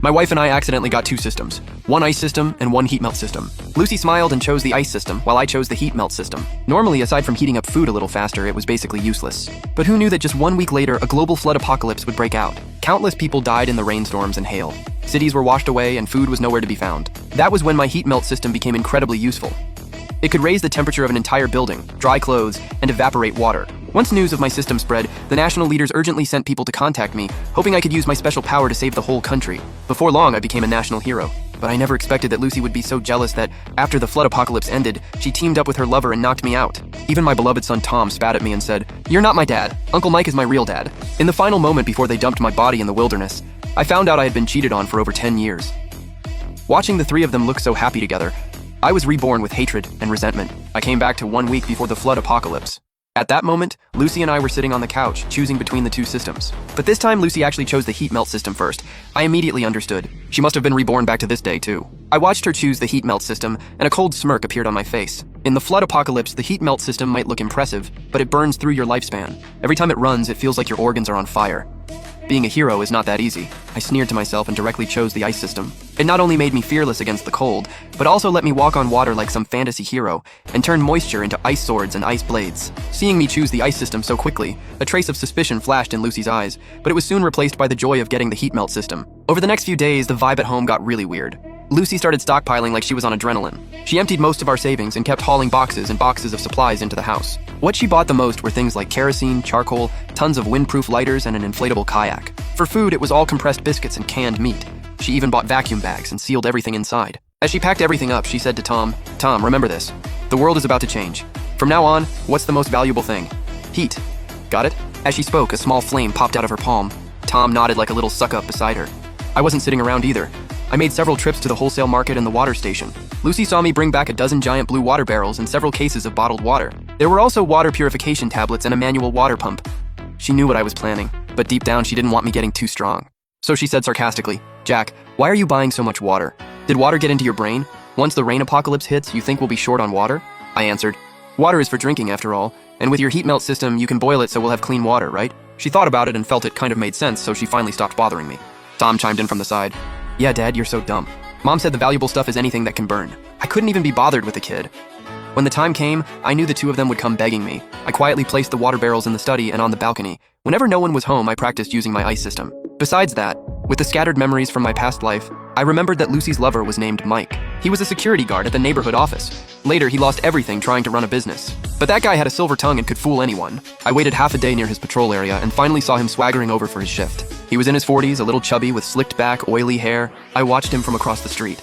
My wife and I accidentally got two systems, one ice system and one heat melt system. Lucy smiled and chose the ice system, while I chose the heat melt system. Normally, aside from heating up food a little faster, it was basically useless. But who knew that just 1 week later, a global flood apocalypse would break out? Countless people died in the rainstorms and hail. Cities were washed away and food was nowhere to be found. That was when my heat melt system became incredibly useful. It could raise the temperature of an entire building, dry clothes, and evaporate water. Once news of my system spread, the national leaders urgently sent people to contact me, hoping I could use my special power to save the whole country. Before long, I became a national hero. But I never expected that Lucy would be so jealous that, after the flood apocalypse ended, she teamed up with her lover and knocked me out. Even my beloved son Tom spat at me and said, "You're not my dad. Uncle Mike is my real dad." In the final moment before they dumped my body in the wilderness, I found out I had been cheated on for over 10 years. Watching the three of them look so happy together, I was reborn with hatred and resentment. I came back to 1 week before the flood apocalypse. At that moment, Lucy and I were sitting on the couch, choosing between the two systems. But this time, Lucy actually chose the heat melt system first. I immediately understood. She must have been reborn back to this day, too. I watched her choose the heat melt system, and a cold smirk appeared on my face. In the flood apocalypse, the heat melt system might look impressive, but it burns through your lifespan. Every time it runs, it feels like your organs are on fire. Being a hero is not that easy. I sneered to myself and directly chose the ice system. It not only made me fearless against the cold, but also let me walk on water like some fantasy hero and turn moisture into ice swords and ice blades. Seeing me choose the ice system so quickly, a trace of suspicion flashed in Lucy's eyes, but it was soon replaced by the joy of getting the heat melt system. Over the next few days, the vibe at home got really weird. Lucy started stockpiling like she was on adrenaline. She emptied most of our savings and kept hauling boxes and boxes of supplies into the house. What she bought the most were things like kerosene, charcoal, tons of windproof lighters, and an inflatable kayak. For food, it was all compressed biscuits and canned meat. She even bought vacuum bags and sealed everything inside. As she packed everything up, she said to Tom, "Tom, remember this. The world is about to change. From now on, what's the most valuable thing? Heat. Got it?" As she spoke, a small flame popped out of her palm. Tom nodded like a little suck-up beside her. I wasn't sitting around either. I made several trips to the wholesale market and the water station. Lucy saw me bring back a dozen giant blue water barrels and several cases of bottled water. There were also water purification tablets and a manual water pump. She knew what I was planning, but deep down she didn't want me getting too strong. So she said sarcastically, "Jack, why are you buying so much water? Did water get into your brain? Once the rain apocalypse hits, you think we'll be short on water?" I answered, "Water is for drinking after all, and with your heat melt system, you can boil it so we'll have clean water, right?" She thought about it and felt it kind of made sense, so she finally stopped bothering me. Tom chimed in from the side. "Yeah, Dad, you're so dumb. Mom said the valuable stuff is anything that can burn." I couldn't even be bothered with the kid. When the time came, I knew the two of them would come begging me. I quietly placed the water barrels in the study and on the balcony. Whenever no one was home, I practiced using my ice system. Besides that, with the scattered memories from my past life, I remembered that Lucy's lover was named Mike. He was a security guard at the neighborhood office. Later, he lost everything trying to run a business. But that guy had a silver tongue and could fool anyone. I waited half a day near his patrol area and finally saw him swaggering over for his shift. He was in his 40s, a little chubby with slicked back, oily hair. I watched him from across the street.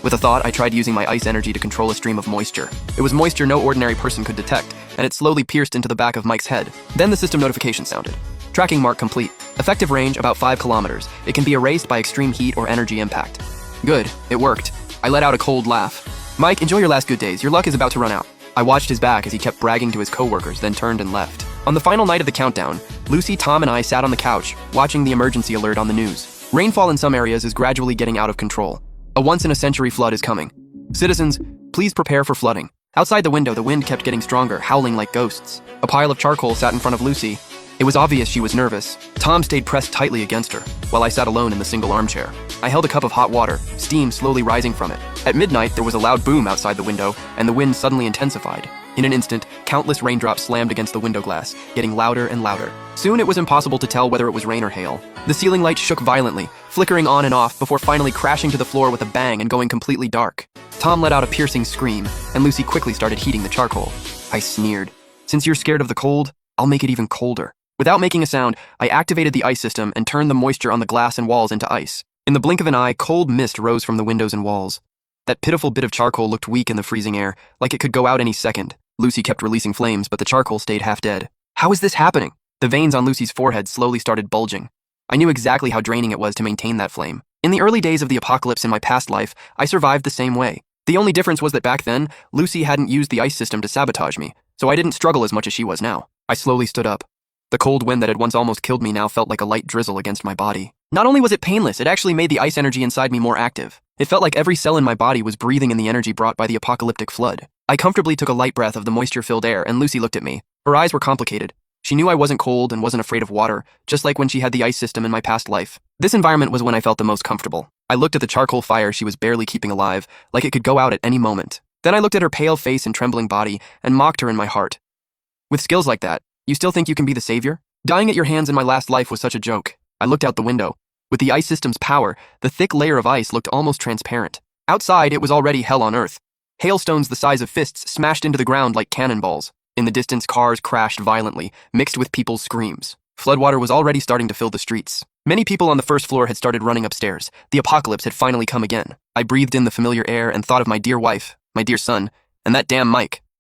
With a thought, I tried using my ice energy to control a stream of moisture. It was moisture no ordinary person could detect, and it slowly pierced into the back of Mike's head. Then the system notification sounded. Tracking mark complete. Effective range about 5 kilometers. It can be erased by extreme heat or energy impact. Good, it worked. I let out a cold laugh. "Mike, enjoy your last good days. Your luck is about to run out." I watched his back as he kept bragging to his coworkers, then turned and left. On the final night of the countdown, Lucy, Tom, and I sat on the couch, watching the emergency alert on the news. Rainfall in some areas is gradually getting out of control. A once-in-a-century flood is coming. Citizens, please prepare for flooding. Outside the window, the wind kept getting stronger, howling like ghosts. A pile of charcoal sat in front of Lucy. It was obvious she was nervous. Tom stayed pressed tightly against her, while I sat alone in the single armchair. I held a cup of hot water, steam slowly rising from it. At midnight, there was a loud boom outside the window, and the wind suddenly intensified. In an instant, countless raindrops slammed against the window glass, getting louder and louder. Soon it was impossible to tell whether it was rain or hail. The ceiling light shook violently, flickering on and off before finally crashing to the floor with a bang and going completely dark. Tom let out a piercing scream, and Lucy quickly started heating the charcoal. I sneered. "Since you're scared of the cold, I'll make it even colder." Without making a sound, I activated the ice system and turned the moisture on the glass and walls into ice. In the blink of an eye, cold mist rose from the windows and walls. That pitiful bit of charcoal looked weak in the freezing air, like it could go out any second. Lucy kept releasing flames, but the charcoal stayed half dead. How is this happening? The veins on Lucy's forehead slowly started bulging. I knew exactly how draining it was to maintain that flame. In the early days of the apocalypse in my past life, I survived the same way. The only difference was that back then, Lucy hadn't used the ice system to sabotage me, so I didn't struggle as much as she was now. I slowly stood up. The cold wind that had once almost killed me now felt like a light drizzle against my body. Not only was it painless, it actually made the ice energy inside me more active. It felt like every cell in my body was breathing in the energy brought by the apocalyptic flood. I comfortably took a light breath of the moisture-filled air, and Lucy looked at me. Her eyes were complicated. She knew I wasn't cold and wasn't afraid of water, just like when she had the ice system in my past life. This environment was when I felt the most comfortable. I looked at the charcoal fire she was barely keeping alive, like it could go out at any moment. Then I looked at her pale face and trembling body and mocked her in my heart. With skills like that, you still think you can be the savior? Dying at your hands in my last life was such a joke. I looked out the window. With the ice system's power, the thick layer of ice looked almost transparent. Outside, it was already hell on earth. Hailstones the size of fists smashed into the ground like cannonballs. In the distance, cars crashed violently, mixed with people's screams. Floodwater was already starting to fill the streets. Many people on the first floor had started running upstairs. The apocalypse had finally come again. I breathed in the familiar air and thought of my dear wife, my dear son, and that damn Mike.